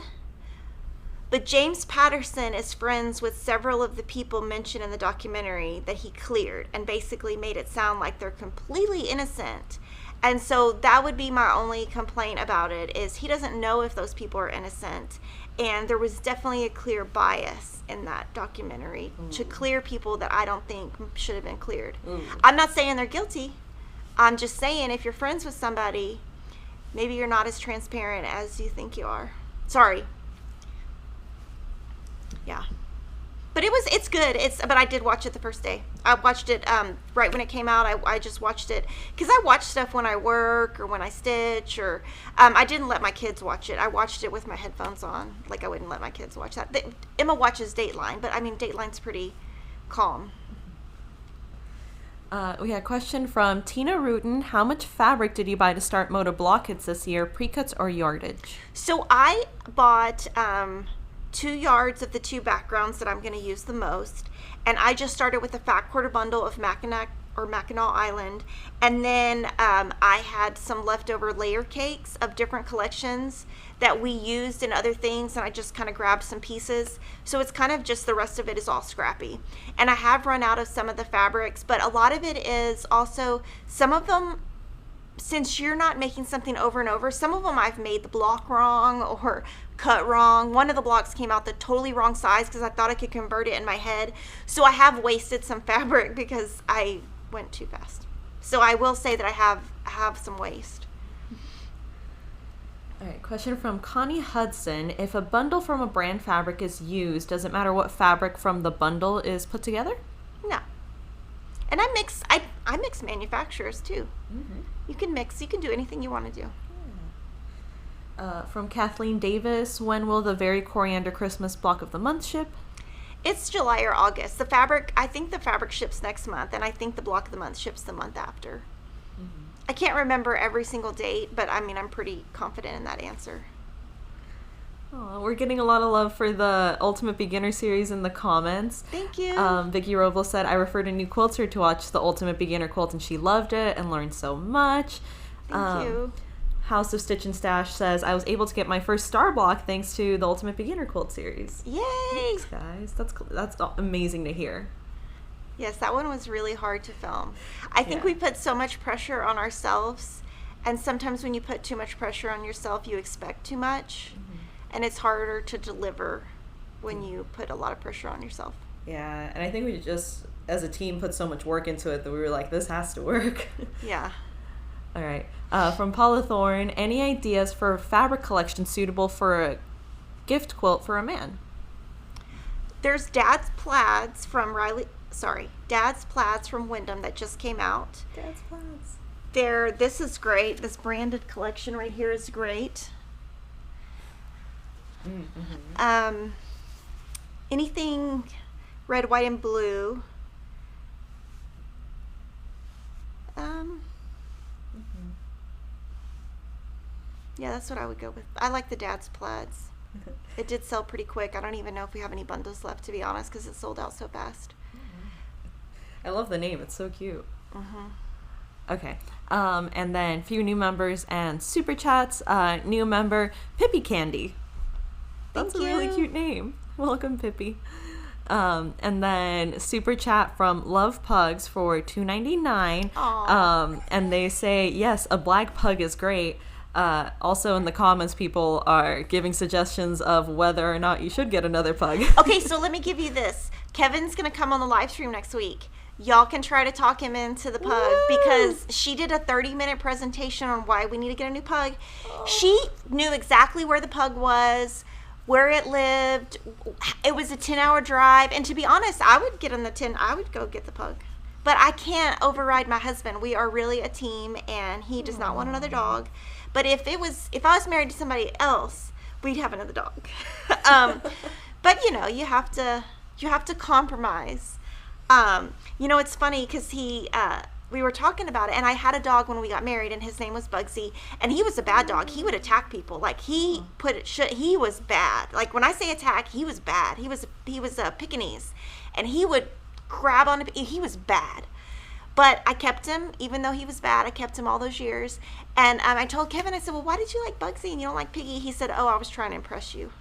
but James Patterson is friends with several of the people mentioned in the documentary that he cleared and basically made it sound like they're completely innocent. And so that would be my only complaint about it, is he doesn't know if those people are innocent. And there was definitely a clear bias in that documentary to clear people that I don't think should have been cleared. I'm not saying they're guilty. I'm just saying if you're friends with somebody, maybe you're not as transparent as you think you are. Sorry. Yeah. But it's good. But I did watch it the first day. I watched it right when it came out. I just watched it because I watch stuff when I work or when I stitch, or I didn't let my kids watch it. I watched it with my headphones on. Like, I wouldn't let my kids watch that. Emma watches Dateline, but I mean Dateline's pretty calm. We had a question from Tina Rutan. How much fabric did you buy to start Moda Blockheads this year, pre-cuts or yardage? So I bought 2 yards of the 2 backgrounds that I'm going to use the most, and I just started with a fat quarter bundle of Mackinac or Mackinac Island, and then I had some leftover layer cakes of different collections that we used in other things, and I just kind of grabbed some pieces. So it's kind of just, the rest of it is all scrappy, and I have run out of some of the fabrics, but a lot of it is also, some of them, since you're not making something over and over, some of them I've made the block wrong or cut wrong. One of the blocks came out the totally wrong size because I thought I could convert it in my head. So I have wasted some fabric because I went too fast. So I will say that I have some waste. All right, question from Connie Hudson. If a bundle from a brand fabric is used, does it matter what fabric from the bundle is put together? No. And I mix manufacturers too. Mm-hmm. You can do anything you want to do. From Kathleen Davis, when will the Very Coriander Christmas block of the month ship? It's July or August. I think the fabric ships next month, and I think the block of the month ships the month after. Mm-hmm. I can't remember every single date, but I mean, I'm pretty confident in that answer. Oh, we're getting a lot of love for the Ultimate Beginner series in the comments. Thank you. Vicky Roble said, I referred a new quilter to watch the Ultimate Beginner quilt and she loved it and learned so much. Thank you. House of Stitch and Stash says, I was able to get my first star block thanks to the Ultimate Beginner quilt series. Yay! Thanks, guys. That's amazing to hear. Yes, that one was really hard to film. I think we put so much pressure on ourselves, and sometimes when you put too much pressure on yourself, you expect too much. Mm-hmm. And it's harder to deliver when you put a lot of pressure on yourself. Yeah, and I think we just, as a team, put so much work into it that we were like, this has to work. Yeah. All right. From Paula Thorne, any ideas for a fabric collection suitable for a gift quilt for a man? There's Dad's Plaids from Wyndham that just came out. Dad's Plaids. This is great. This branded collection right here is great. Mm-hmm. Anything red, white, and blue. Yeah, that's what I would go with. I like the Dad's Plaids. It did sell pretty quick. I don't even know if we have any bundles left, to be honest, because it sold out so fast. I love the name. It's so cute. Mm-hmm. Okay. And then few new members and super chats. New member, Pippi Candy. That's Thank a really you. cute name. Welcome, Pippi. And then super chat from Love Pugs for $2.99. And they say, yes, a black pug is great. Also in the comments, people are giving suggestions of whether or not you should get another pug. Okay, so let me give you this. Kevin's going to come on the live stream next week. Y'all can try to talk him into the pug. Woo! Because she did a 30-minute presentation on why we need to get a new pug. Oh. She knew exactly where the pug was, where it lived. It was a 10-hour drive. And to be honest, I would go get the pug. But I can't override my husband. We are really a team, and he does not want another dog. But if I was married to somebody else, we'd have another dog. But you have to compromise. It's funny because we were talking about it, and I had a dog when we got married, and his name was Bugsy, and he was a bad dog. He would attack people. Like he was bad. Like when I say attack, he was bad. He was a Pekingese, and he would grab on. He was bad. But I kept him, even though he was bad. I kept him all those years. And I told Kevin, I said, well, why did you like Bugsy and you don't like Piggy? He said, oh, I was trying to impress you.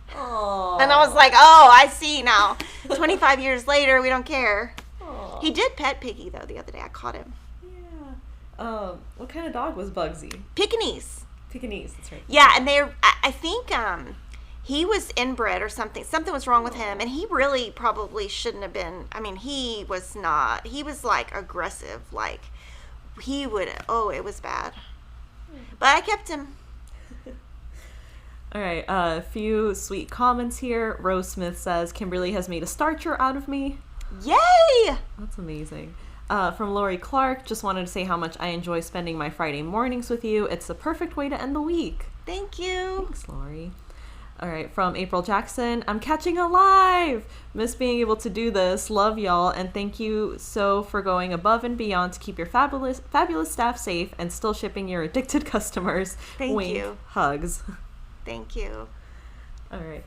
Aww. And I was like, oh, I see now. 25 years later, we don't care. Aww. He did pet Piggy, though, the other day. I caught him. Yeah. What kind of dog was Bugsy? Pekingese. Pekingese, that's right. Yeah, and I think he was inbred or something. Something was wrong with him, and he really probably shouldn't have been. I mean, he was not. He was, like, aggressive. Like, it was bad. But I kept him. All right, a few sweet comments here. Rose Smith says, Kimberly has made a starcher out of me. Yay! That's amazing. From Lori Clark, just wanted to say how much I enjoy spending my Friday mornings with you. It's the perfect way to end the week. Thank you. Thanks, Lori. All right, from April Jackson, I'm catching a live. Miss being able to do this. Love y'all, and thank you so for going above and beyond to keep your fabulous staff safe and still shipping your addicted customers. Thank Wink, you. Hugs. Thank you. All right.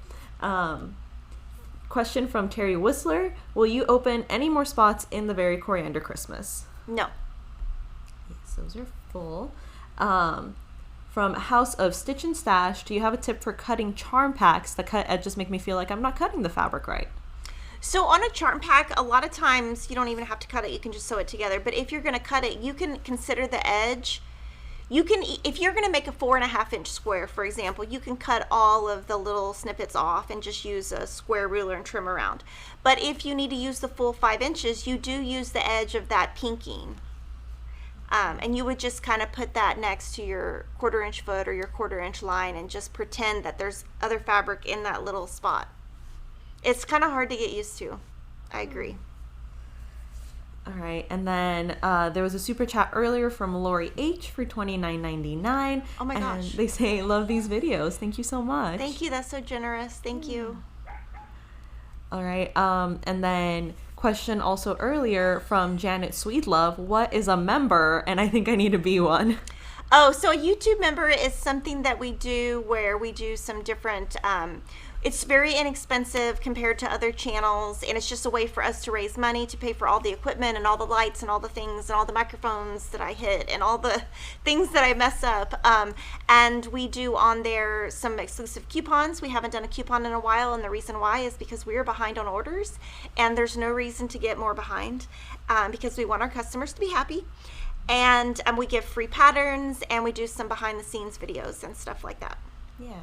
Question from Terry Whistler. Will you open any more spots in the Very Coriander Christmas? No. Yes, those are full. From House of Stitch and Stash, do you have a tip for cutting charm packs? The cut edges make me feel like I'm not cutting the fabric right. So on a charm pack, a lot of times you don't even have to cut it. You can just sew it together. But if you're going to cut it, you can consider the edge. If you're going to make a 4.5-inch square, for example, you can cut all of the little snippets off and just use a square ruler and trim around. But if you need to use the full 5 inches, you do use the edge of that pinking. And you would just kind of put that next to your 1/4-inch foot or your 1/4-inch line and just pretend that there's other fabric in that little spot. It's kind of hard to get used to. I agree. All right, and then there was a super chat earlier from Lori H for $29.99. Oh my gosh. And they say, love these videos. Thank you so much. Thank you. That's so generous. Thank you. All right, and then question also earlier from Janet Sweetlove, what is a member? And I think I need to be one. Oh, so a YouTube member is something that we do where we do some different, it's very inexpensive compared to other channels, and it's just a way for us to raise money to pay for all the equipment and all the lights and all the things and all the microphones that I hit and all the things that I mess up. And we do on there some exclusive coupons. We haven't done a coupon in a while, and the reason why is because we're behind on orders, and there's no reason to get more behind because we want our customers to be happy. And we give free patterns, and we do some behind the scenes videos and stuff like that. Yeah.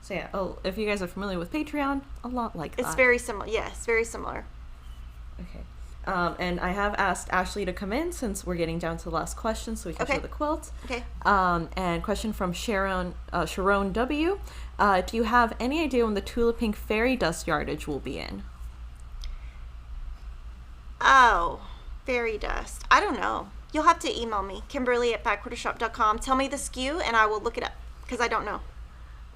So yeah, if you guys are familiar with Patreon, a lot like that. It's very similar. Yes, very similar. Okay. And I have asked Ashley to come in since we're getting down to the last question so we can show the quilt. Okay. And question from Sharon W. Do you have any idea when the Tulip Pink Fairy Dust yardage will be in? Oh, fairy dust. I don't know. You'll have to email me, Kimberly@fatquartershop.com. Tell me the SKU, and I will look it up because I don't know.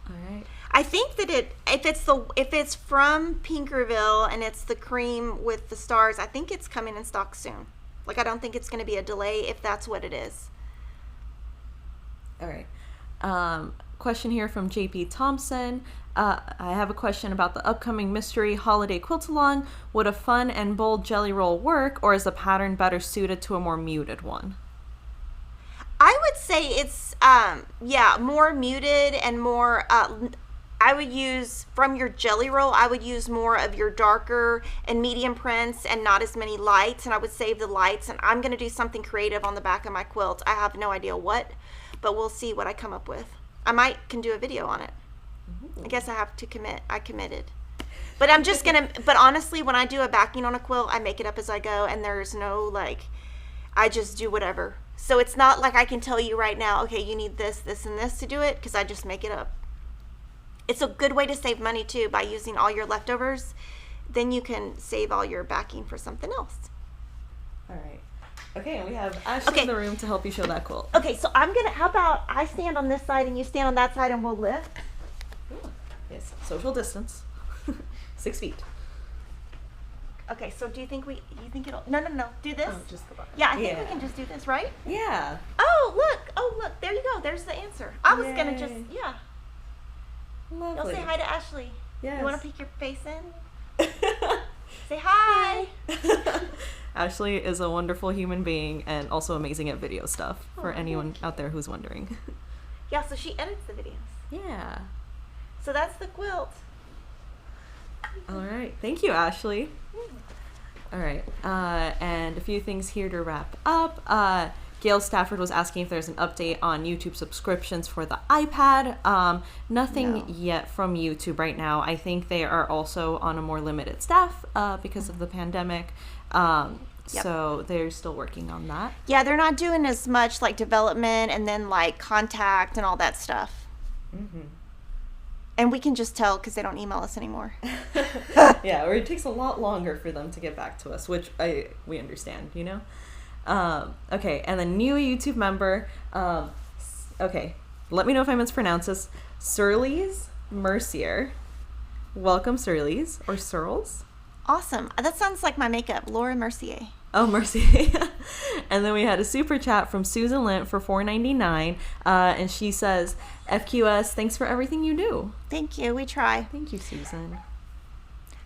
All right. I think that if it's from Pinkerville and it's the cream with the stars, I think it's coming in stock soon. Like, I don't think it's going to be a delay if that's what it is. All right. Question here from JP Thompson. I have a question about the upcoming mystery holiday quilt-along. Would a fun and bold jelly roll work, or is the pattern better suited to a more muted one? I would say it's, more muted and more, I would use, from your jelly roll, I would use more of your darker and medium prints and not as many lights, and I would save the lights, and I'm going to do something creative on the back of my quilt. I have no idea what, but we'll see what I come up with. I can do a video on it. Mm-hmm. I guess I have to commit. I committed. But I'm just going to, but honestly, when I do a backing on a quilt, I make it up as I go, and there's no, I just do whatever. So it's not like I can tell you right now, okay, you need this, this, and this to do it, because I just make it up. It's a good way to save money, too, by using all your leftovers. Then you can save all your backing for something else. All right. Okay, and we have Ashley in the room to help you show that quilt. Okay, so how about I stand on this side and you stand on that side and we'll lift? Ooh. Yes, social distance. 6 feet. Okay, so do you think it'll, no, do this? Oh, just the bottom. Yeah, I think we can just do this, right? Yeah. Oh, look, there you go, there's the answer. I was going to just, yeah. Lovely. You'll say hi to Ashley. Yes. You want to peek your face in? Say hi. Ashley is a wonderful human being and also amazing at video stuff for anyone out there who's wondering. Yeah, so she edits the videos. Yeah. So that's the quilt. All right. Thank you, Ashley. All right. And a few things here to wrap up. Gail Stafford was asking if there's an update on YouTube subscriptions for the iPad. Nothing yet from YouTube right now. I think they are also on a more limited staff because of the pandemic. So they're still working on that. Yeah, they're not doing as much development and then contact and all that stuff. Mm-hmm. And we can just tell because they don't email us anymore. Yeah, or it takes a lot longer for them to get back to us, which we understand, you know? Okay, and the new YouTube member, okay, let me know if I mispronounce this. Surly's Mercier. Welcome, Surly's, or Searles. Awesome. That sounds like my makeup, Laura Mercier. Oh, Mercier. And then we had a super chat from Susan Lint for $4.99, and she says, FQS, thanks for everything you do. Thank you. We try. Thank you, Susan.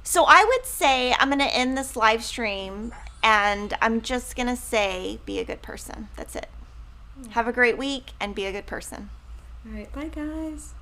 So I would say I'm going to end this live stream, and I'm just going to say, be a good person. That's it. Have a great week, and be a good person. All right. Bye, guys.